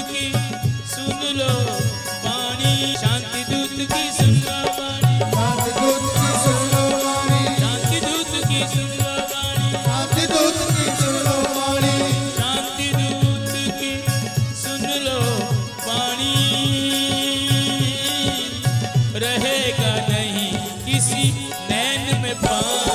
की सुन लो वाणी, शांति दूत की सुन लो वाणी, शांति दूत की सुन लो वाणी, शांति दूत की सुन लो वाणी, शांति दूत की सुन लो वाणी, शांति दूत की सुन लो वाणी। रहेगा नहीं किसी नैन में पानी।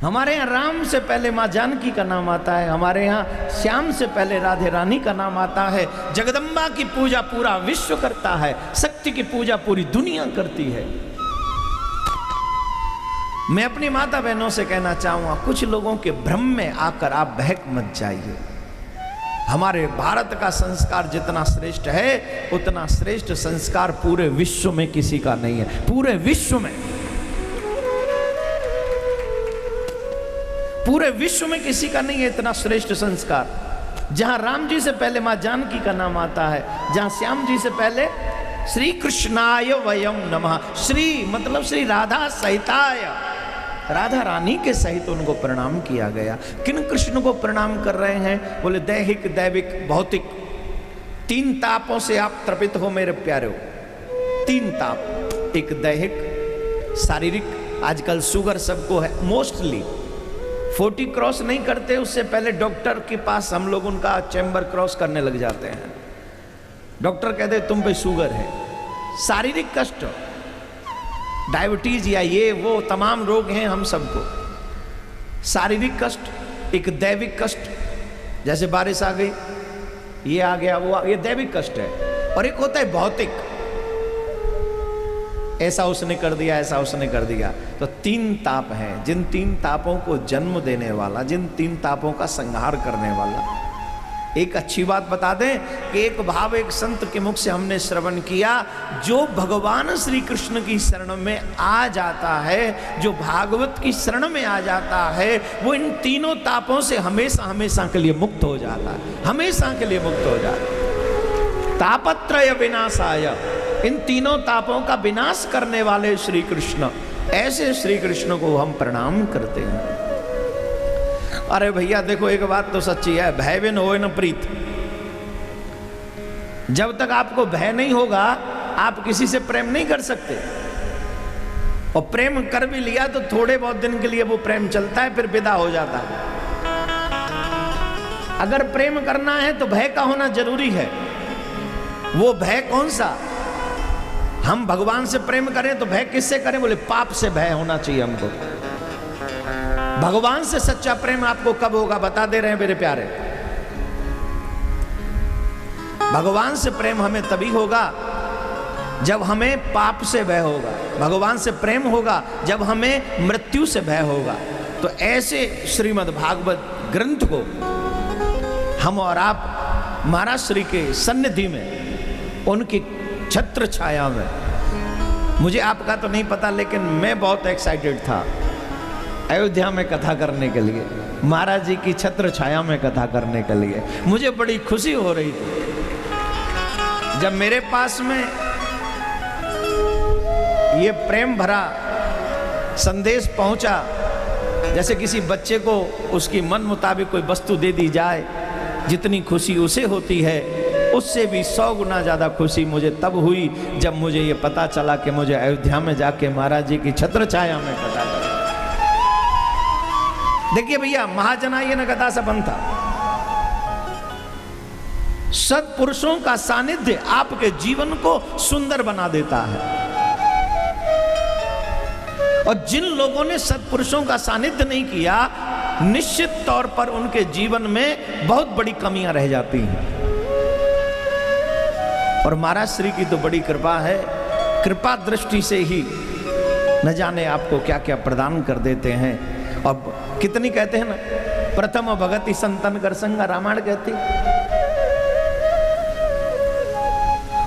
हमारे यहाँ राम से पहले माँ जानकी का नाम आता है, हमारे यहाँ श्याम से पहले राधे रानी का नाम आता है। जगदम्बा की पूजा पूरा विश्व करता है, शक्ति की पूजा पूरी दुनिया करती है। मैं अपनी माता बहनों से कहना चाहूंगा, कुछ लोगों के भ्रम में आकर आप बहक मत जाइए। हमारे भारत का संस्कार जितना श्रेष्ठ है, उतना श्रेष्ठ संस्कार पूरे विश्व में किसी का नहीं है। पूरे विश्व में, पूरे विश्व में किसी का नहीं है इतना श्रेष्ठ संस्कार। जहां राम जी से पहले मां जानकी का नाम आता है, जहां श्याम जी से पहले श्री कृष्णाय वयम नमः। श्री मतलब श्री राधा सहिताय, राधा रानी के सहित उनको प्रणाम किया गया। किन कृष्ण को प्रणाम कर रहे हैं? बोले दैहिक, दैविक, भौतिक, तीन तापों से आप तृपित हो मेरे प्यारे हो। तीन ताप, एक दैहिक, शारीरिक, आजकल शुगर सबको है मोस्टली। 40 क्रॉस नहीं करते उससे पहले डॉक्टर के पास हम लोग उनका चैम्बर क्रॉस करने लग जाते हैं। डॉक्टर कहते तुम पे शुगर है। शारीरिक कष्ट, डायबिटीज या ये वो तमाम रोग हैं हम सबको। शारीरिक कष्ट, एक दैविक कष्ट, जैसे बारिश आ गई, ये आ गया, वो ये दैविक कष्ट है। और एक होता है भौतिक, ऐसा उसने कर दिया, ऐसा उसने कर दिया। तो तीन ताप हैं, जिन तीन तापों को जन्म देने वाला, जिन तीन तापों का संहार करने वाला। एक अच्छी बात बता दें कि एक भाव एक संत के मुख से हमने श्रवण किया, जो भगवान श्री कृष्ण की शरण में आ जाता है, जो भागवत की शरण में आ जाता है, वो इन तीनों तापों से हमेशा हमेशा के लिए मुक्त हो जाता है, हमेशा के लिए मुक्त हो जाता है। तापत्रय विनाशाय, इन तीनों तापों का विनाश करने वाले श्री कृष्ण, ऐसे श्री कृष्ण को हम प्रणाम करते हैं। अरे भैया देखो, एक बात तो सच्ची है, भय बिन होए न प्रीत। जब तक आपको भय नहीं होगा, आप किसी से प्रेम नहीं कर सकते। और प्रेम कर भी लिया तो थोड़े बहुत दिन के लिए वो प्रेम चलता है, फिर विदा हो जाता है। अगर प्रेम करना है तो भय का होना जरूरी है। वो भय कौन सा? हम भगवान से प्रेम करें तो भय किससे करें? बोले पाप से भय होना चाहिए हमको। भगवान से सच्चा प्रेम आपको कब होगा? बता दे रहे हैं मेरे प्यारे। भगवान से प्रेम हमें तभी होगा जब हमें पाप से भय होगा। भगवान से प्रेम होगा जब हमें मृत्यु से भय होगा। तो ऐसे श्रीमद् भागवत ग्रंथ को हम और आप महाराज श्री के सन्निधि में, उनकी छत्र छाया में, मुझे आपका तो नहीं पता लेकिन मैं बहुत एक्साइटेड था अयोध्या में कथा करने के लिए, महाराज जी की छत्र छाया में कथा करने के लिए। मुझे बड़ी खुशी हो रही थी जब मेरे पास में ये प्रेम भरा संदेश पहुंचा। जैसे किसी बच्चे को उसकी मन मुताबिक कोई वस्तु दे दी जाए, जितनी खुशी उसे होती है, उससे भी 100 गुना ज्यादा खुशी मुझे तब हुई जब मुझे ये पता चला कि मुझे अयोध्या में जाके महाराज जी की छत्र छाया में कथा करना। देखिए भैया, महाजनाय न कथा सपन था। सत्पुरुषों का सानिध्य आपके जीवन को सुंदर बना देता है। और जिन लोगों ने सत्पुरुषों का सानिध्य नहीं किया, निश्चित तौर पर उनके जीवन में बहुत बड़ी कमियां रह जाती हैं। और महाराज श्री की तो बड़ी कृपा है, कृपा दृष्टि से ही न जाने आपको क्या क्या प्रदान कर देते हैं। अब कितनी कहते हैं ना, प्रथम भगति संतन कर संगा, रामायण कहती।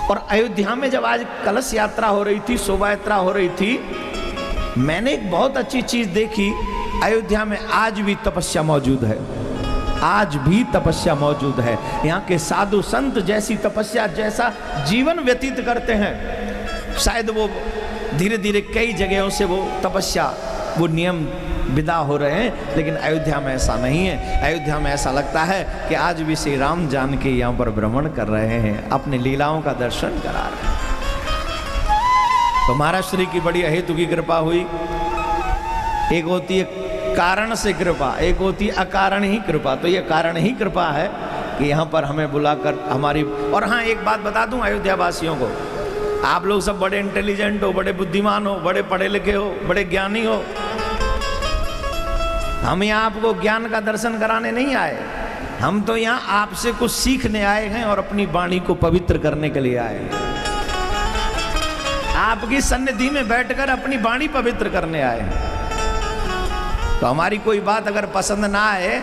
और अयोध्या में जब आज कलश यात्रा हो रही थी, शोभा यात्रा हो रही थी, मैंने एक बहुत अच्छी चीज देखी। अयोध्या में आज भी तपस्या मौजूद है, आज भी तपस्या मौजूद है। यहाँ के साधु संत जैसी तपस्या, जैसा जीवन व्यतीत करते हैं, शायद वो धीरे धीरे कई जगहों से वो तपस्या, वो नियम विदा हो रहे हैं, लेकिन अयोध्या में ऐसा नहीं है। अयोध्या में ऐसा लगता है कि आज भी श्री राम जानकी यहाँ पर भ्रमण कर रहे हैं, अपनी लीलाओं का दर्शन करा रहे हैं। तो महाराज श्री की बड़ी अहेतु की कृपा हुई। एक होती है कारण से कृपा, एक होती है अकारण ही कृपा। तो ये कारण ही कृपा है कि यहाँ पर हमें बुलाकर हमारी। और हाँ, एक बात बता दूं अयोध्या वासियों को, आप लोग सब बड़े इंटेलिजेंट हो, बड़े बुद्धिमान हो, बड़े पढ़े लिखे हो, बड़े ज्ञानी हो। हम यहाँ आपको ज्ञान का दर्शन कराने नहीं आए, हम तो यहाँ आपसे कुछ सीखने आए हैं और अपनी वाणी को पवित्र करने के लिए आए हैं। आपकी सन्निधि में बैठकर अपनी वाणी पवित्र करने आए हैं। तो हमारी कोई बात अगर पसंद ना आए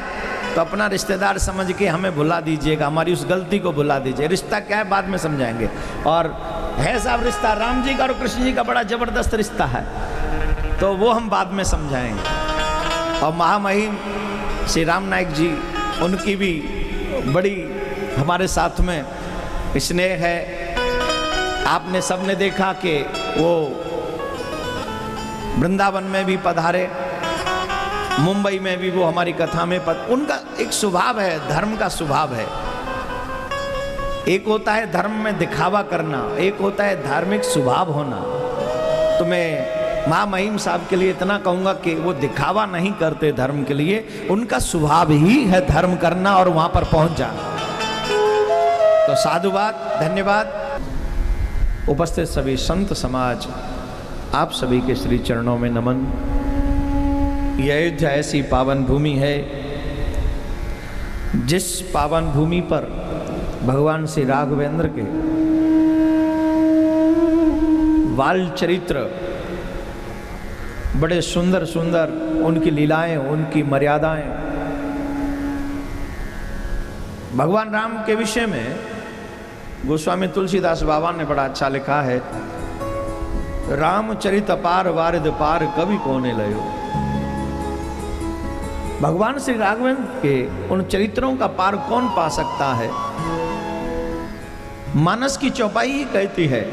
तो अपना रिश्तेदार समझ के हमें भुला दीजिएगा, हमारी उस गलती को भुला दीजिए। रिश्ता क्या है बाद में समझाएंगे। और है साहब रिश्ता राम जी का और कृष्ण जी का बड़ा जबरदस्त रिश्ता है, तो वो हम बाद में समझाएंगे। और महामहिम श्री राम नायक जी, उनकी भी बड़ी हमारे साथ में स्नेह है। आपने सबने देखा कि वो वृंदावन में भी पधारे, मुंबई में भी वो हमारी कथा में उनका एक स्वभाव है, धर्म का स्वभाव है। एक होता है धर्म में दिखावा करना, एक होता है धार्मिक स्वभाव होना। तो मैं महामहिम साहब के लिए इतना कहूंगा कि वो दिखावा नहीं करते धर्म के लिए, उनका स्वभाव ही है धर्म करना और वहां पर पहुंच जाना। तो साधुवाद, धन्यवाद। उपस्थित सभी संत समाज, आप सभी के श्री चरणों में नमन। यह अयोध्या ऐसी पावन भूमि है जिस पावन भूमि पर भगवान श्री राघवेंद्र के बाल चरित्र बड़े सुंदर सुंदर, उनकी लीलाएं, उनकी मर्यादाएं। भगवान राम के विषय में गोस्वामी तुलसीदास बाबा ने बड़ा अच्छा लिखा है, रामचरित अपार वारिद पार कवि कोने लयो। भगवान श्री राघवेंद्र के उन चरित्रों का पार कौन पा सकता है। मानस की चौपाई ही कहती है,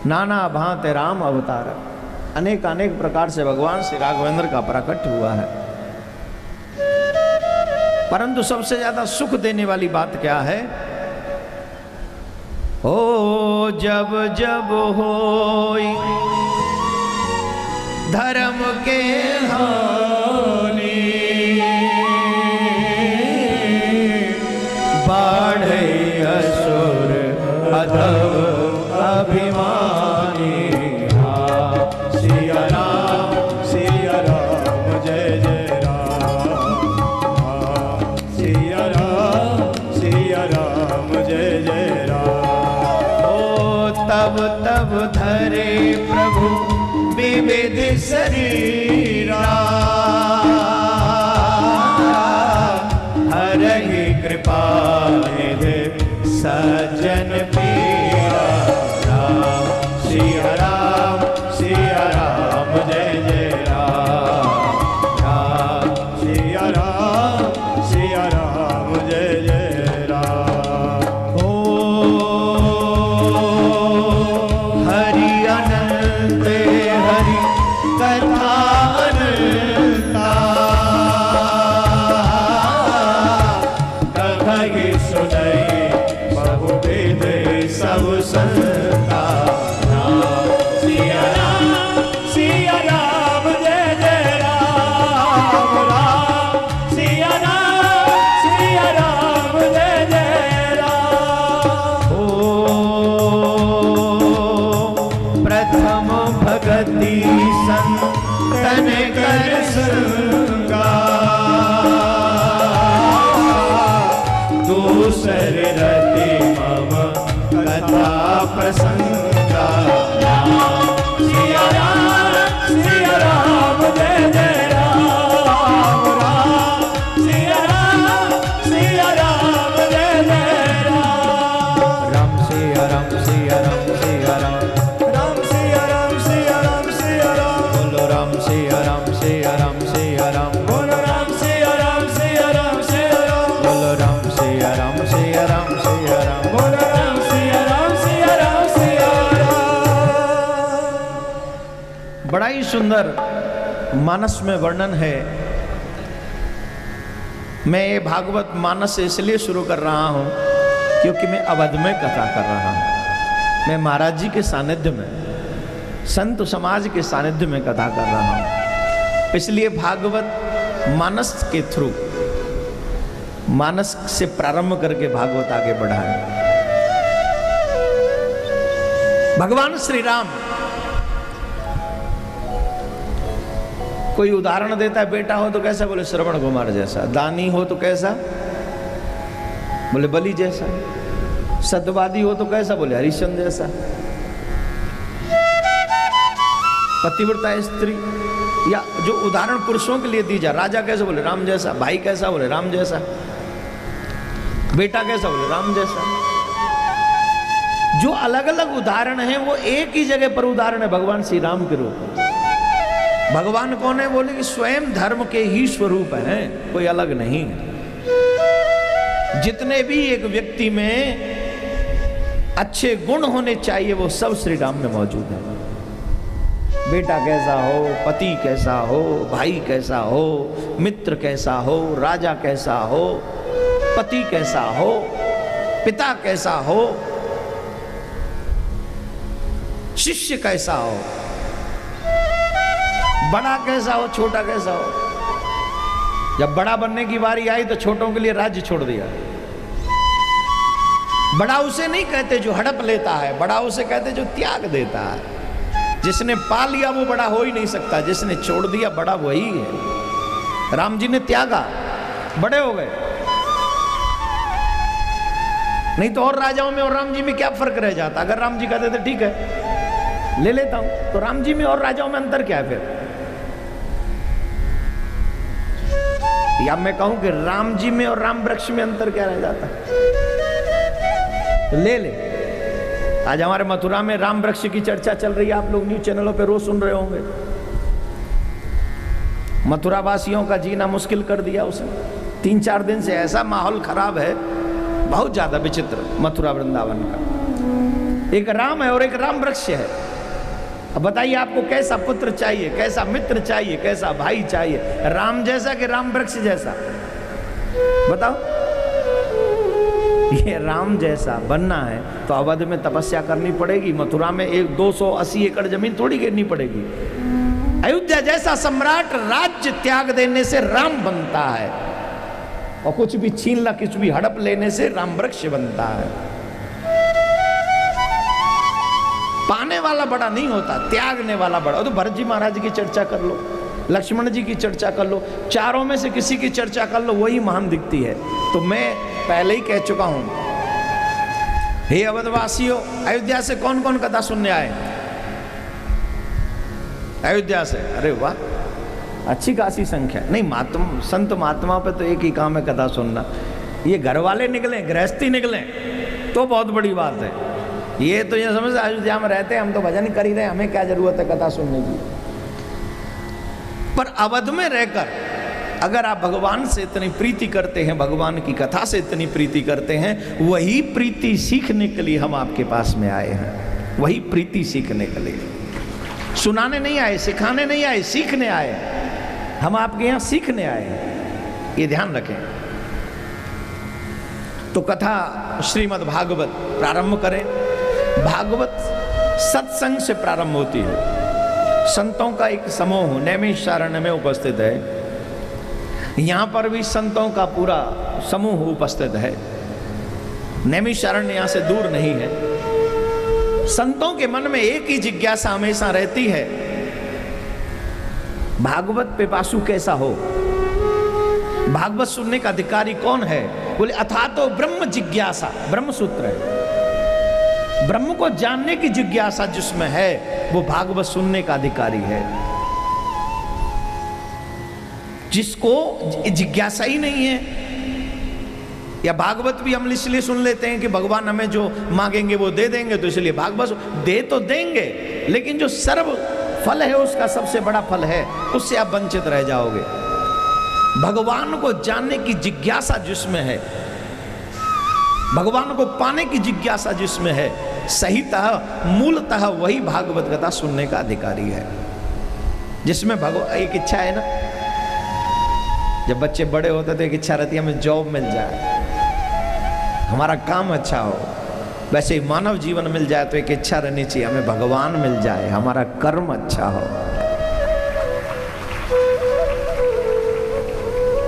नाना भांति राम अवतार। अनेक अनेक प्रकार से भगवान श्री राघवेंद्र का प्रकट हुआ है। परंतु सबसे ज्यादा सुख देने वाली बात क्या है? हो जब जब होई धर्म के हानि, बाढ़े असुर अधम अभिमानी। सिया राम जय जय राम। सिया राम जय जय राम। ओ तब तब धरे प्रभु विविध शरीरा, हरहि कृपा निधि सज्जन पीरा। राम सिया राम जय जय राम। राम सिया राम जय जय राम। ओ हरि अनंत हरि कथा अनंता, कहि सुनई बहुविध सब संता। राम सिया राम जय जय राम। राम सिया राम जय जय राम। ओ प्रथम भगति संतन कर संगा, दूसर रति मम कथा प्रसंगा। सिया राम जय जय राम। राम सिया राम जय जय राम। राम सिया राम सिया राम सिया राम। राम सिया राम सिया राम। बोलो राम सिया राम सिया राम सिया राम। बोलो राम सिया राम सिया राम सिया राम। बोलो राम सिया राम सिया राम सिया राम। बोलो राम सिया राम सिया राम सिया राम। बड़ा ही सुंदर मानस में वर्णन है। मैं ये भागवत मानस इसलिए शुरू कर रहा हूं क्योंकि मैं अवध में कथा कर रहा हूं। मैं महाराज जी के सानिध्य में, संत समाज के सानिध्य में कथा कर रहा हूं। इसलिए भागवत मानस के थ्रू, मानस से प्रारंभ करके भागवत आगे बढ़ाएं। भगवान श्री राम कोई उदाहरण देता है, बेटा हो तो कैसा, बोले श्रवण कुमार जैसा। दानी हो तो कैसा, बोले बलि जैसा। सत्यवादी हो तो कैसा, बोले हरिश्चंद्र जैसा। पतिव्रता स्त्री या जो उदाहरण पुरुषों के लिए दी जा, राजा कैसा, बोले राम जैसा। भाई कैसा, बोले राम जैसा। बेटा कैसा, बोले राम जैसा। जो अलग अलग उदाहरण हैं वो एक ही जगह पर उदाहरण है भगवान श्री राम के रूप। भगवान कौन है, बोले कि स्वयं धर्म के ही स्वरूप हैं, कोई अलग नहीं है। जितने भी एक व्यक्ति में अच्छे गुण होने चाहिए वो सब श्री राम में मौजूद है। बेटा कैसा हो, पति कैसा हो, भाई कैसा हो, मित्र कैसा हो, राजा कैसा हो, पति कैसा हो, पिता कैसा हो, शिष्य कैसा हो, बड़ा कैसा हो, छोटा कैसा हो। जब बड़ा बनने की बारी आई तो छोटों के लिए राज्य छोड़ दिया। बड़ा उसे नहीं कहते जो हड़प लेता है, बड़ा उसे कहते जो त्याग देता है। जिसने पा लिया वो बड़ा हो ही नहीं सकता, जिसने छोड़ दिया बड़ा वही है। राम जी ने त्यागा, बड़े हो गए। नहीं तो और राजाओं में और राम जी में क्या फर्क रह जाता। अगर राम जी कहते थे ठीक है ले लेता हूं, तो राम जी में और राजाओं में अंतर क्या है फिर। या मैं कहूं कि राम जी में और राम वृक्ष में अंतर क्या रह जाता, तो ले ले। आज हमारे मथुरा में राम वृक्ष की चर्चा चल रही है, आप लोग न्यूज चैनलों पे रोज सुन रहे होंगे। मथुरा वासियों का जीना मुश्किल कर दिया उसने। 3-4 दिन से ऐसा माहौल खराब है, बहुत ज्यादा विचित्र मथुरा वृंदावन का। एक राम है और एक राम वृक्ष है। अब बताइए आपको कैसा पुत्र चाहिए, कैसा मित्र चाहिए, कैसा भाई चाहिए, राम जैसा कि राम वृक्ष जैसा, बताओ। ये राम जैसा बनना है तो अवध में तपस्या करनी पड़ेगी। मथुरा में 280 एकड़ जमीन थोड़ी घेरनी पड़ेगी। अयोध्या जैसा सम्राट राज्य त्याग देने से राम बनता है, और कुछ भी छीन ला, कुछ भी हड़प लेने से राम वृक्ष बनता है। पाने वाला बड़ा नहीं होता, त्यागने वाला बड़ा। तो भरत जी महाराज की चर्चा कर लो, लक्ष्मण जी की चर्चा कर लो, चारों में से किसी की चर्चा कर लो, वही महान दिखती है। तो मैं पहले ही कह चुका हूं, हे अवधवासियों, अयोध्या से कौन कौन कथा सुनने आए? अयोध्या से, अरे वाह, अच्छी खासी संख्या। नहीं, संत महात्मा पे तो एक ही काम है, कथा सुनना। ये घर वाले निकले, गृहस्थी निकले तो बहुत बड़ी बात है। ये तो ये समझ, अयोध्या में रहते हैं हम तो भजन कर ही रहे, हमें क्या जरूरत है कथा सुनने की। पर अवध में रहकर अगर आप भगवान से इतनी प्रीति करते हैं, भगवान की कथा से इतनी प्रीति करते हैं, वही प्रीति सीखने के लिए हम आपके पास में आए हैं। वही प्रीति सीखने के लिए, सुनाने नहीं आए, सिखाने नहीं आए, सीखने आए। हम आपके यहां सीखने आए हैं, ये ध्यान रखें। तो कथा श्रीमद् भागवत प्रारंभ करें। भागवत सत्संग से प्रारंभ होती है। संतों का एक समूह नैमिषारण्य में उपस्थित है। यहां पर भी संतों का पूरा समूह उपस्थित है। नैमिषारण्य यहां से दूर नहीं है। संतों के मन में एक ही जिज्ञासा हमेशा रहती है, भागवत पिपासु कैसा हो, भागवत सुनने का अधिकारी कौन है? बोले अथा तो ब्रह्म जिज्ञासा, ब्रह्म सूत्र है। ब्रह्म को जानने की जिज्ञासा जिसमें है वो भागवत सुनने का अधिकारी है। जिसको जिज्ञासा ही नहीं है, या भागवत भी हम इसलिए सुन लेते हैं कि भगवान हमें जो मांगेंगे वो दे देंगे, तो इसलिए भागवत दे तो देंगे, लेकिन जो सर्व फल है उसका सबसे बड़ा फल है, उससे आप वंचित रह जाओगे। भगवान को जानने की जिज्ञासा जिसमें है, भगवान को पाने की जिज्ञासा जिसमें है, सहीतः मूलतः वही भागवत कथा सुनने का अधिकारी है। जिसमें एक इच्छा है ना, जब बच्चे बड़े होते तो एक इच्छा रहती है हमें जॉब मिल जाए, हमारा काम अच्छा हो। वैसे ही मानव जीवन मिल जाए तो एक इच्छा रहनी चाहिए हमें भगवान मिल जाए, हमारा कर्म अच्छा हो,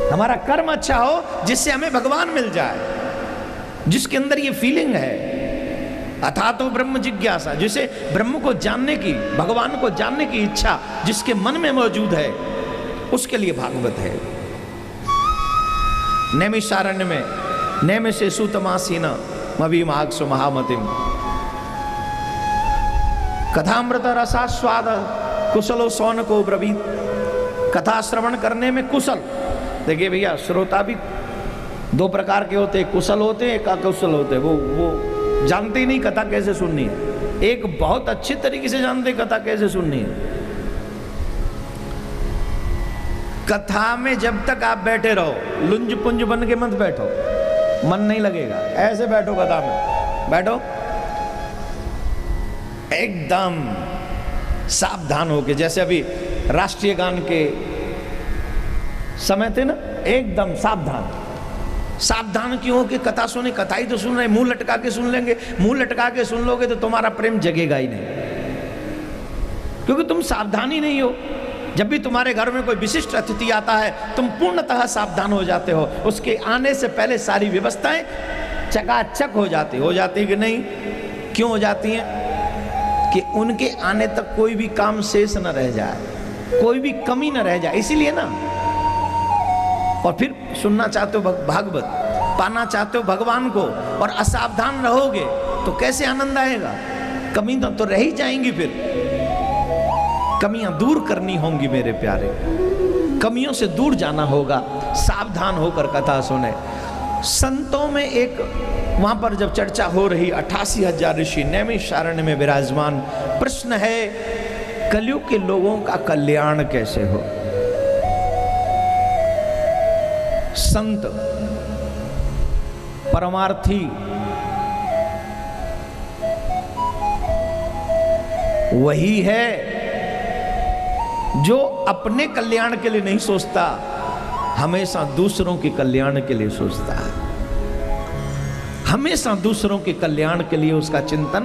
हमारा कर्म अच्छा हो जिससे हमें भगवान मिल जाए, जिसके अंदर ये फीलिंग है अथा तो ब्रह्म जिज्ञासा, जिसे ब्रह्म को जानने की, भगवान को जानने की इच्छा जिसके मन में मौजूद है, उसके लिए भागवत है। नैमिषारण्य में नैम से सुतमासीना मवी मागसु महामतिम कथामृत रसास्वाद कुशलो सौन को ब्रवीत। कथा श्रवण करने में कुशल, देखिए भैया श्रोता भी दो प्रकार के होते हैं, कुशल होते हैं, एक अकुशल होते हैं। वो जानते ही नहीं कथा कैसे सुननी है। एक बहुत अच्छी तरीके से जानते कथा कैसे सुननी है। कथा में जब तक आप बैठे रहो, लुंज पुंज बन के मत बैठो, मन नहीं लगेगा। ऐसे बैठो, कथा में बैठो एकदम सावधान होके, जैसे अभी राष्ट्रीय गान के समय थे ना, एकदम सावधान। सावधान क्यों हो कि कथा सुने, कथा ही तो सुन रहे, मुंह लटका के सुन लेंगे, मुंह लटका के सुन लोगे तो तुम्हारा प्रेम जगेगा ही नहीं, क्योंकि तुम सावधान ही नहीं हो। जब भी तुम्हारे घर में कोई विशिष्ट अतिथि आता है, तुम पूर्णतः सावधान हो जाते हो। उसके आने से पहले सारी व्यवस्थाएं चकाचक हो जाती कि नहीं? क्यों हो जाती हैं? कि उनके आने तक कोई भी काम शेष न रह जाए, कोई भी कमी न रह जाए, इसीलिए ना। और फिर सुनना चाहते हो भागवत, पाना चाहते हो भगवान को, और असावधान रहोगे तो कैसे आनंद आएगा? कमी तो रह ही जाएंगी। फिर कमियां दूर करनी होंगी मेरे प्यारे, कमियों से दूर जाना होगा। सावधान होकर कथा सुने। संतों में एक वहां पर जब चर्चा हो रही, 88,000 ऋषि नैमिषारण्य में विराजमान। प्रश्न है कलयुग के लोगों का कल्याण कैसे हो? संत परमार्थी वही है जो अपने कल्याण के लिए नहीं सोचता, हमेशा दूसरों के कल्याण के लिए सोचता है। हमेशा दूसरों के कल्याण के लिए उसका चिंतन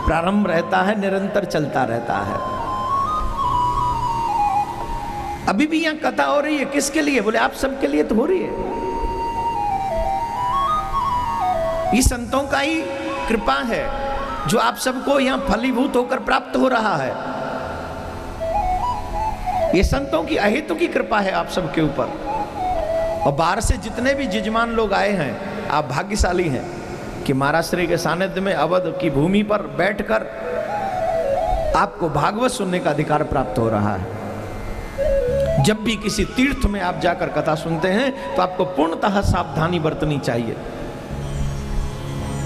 प्रारंभ रहता है, निरंतर चलता रहता है। अभी भी यहां कथा हो रही है, किसके लिए? बोले आप सबके लिए तो हो रही है। ये संतों का ही कृपा है जो आप सबको यहां फलीभूत होकर प्राप्त हो रहा है। ये संतों की अहेतु की कृपा है आप सबके ऊपर। और बाहर से जितने भी जजमान लोग आए हैं, आप भाग्यशाली हैं कि महाराज श्री के सानिध्य में अवध की भूमि पर बैठकर आपको भागवत सुनने का अधिकार प्राप्त हो रहा है। जब भी किसी तीर्थ में आप जाकर कथा सुनते हैं तो आपको पूर्णतः सावधानी बरतनी चाहिए।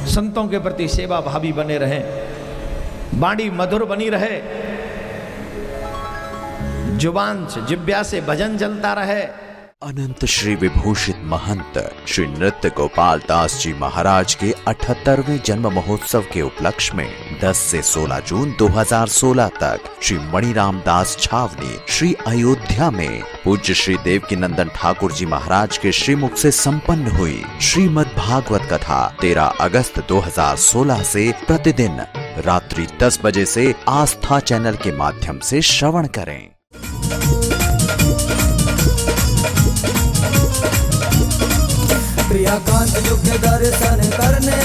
संतों के प्रति सेवा भावी बने रहें, वाणी मधुर बनी रहे, जुबान से जिब्या से भजन चलता रहे। अनंत श्री विभूषित महंत श्री नृत्य गोपाल दास जी महाराज के 78वें जन्म महोत्सव के उपलक्ष्य में 10 से 16 जून 2016 तक श्री मणिराम दास छावनी श्री अयोध्या में पूज्य श्री देवकी नंदन ठाकुर जी महाराज के श्रीमुख से संपन्न हुई श्रीमद् भागवत कथा 13 अगस्त 2016 से प्रतिदिन रात्रि 10 बजे से आस्था चैनल के माध्यम से श्रवण करें। प्रिया कांत युग दर्शन करने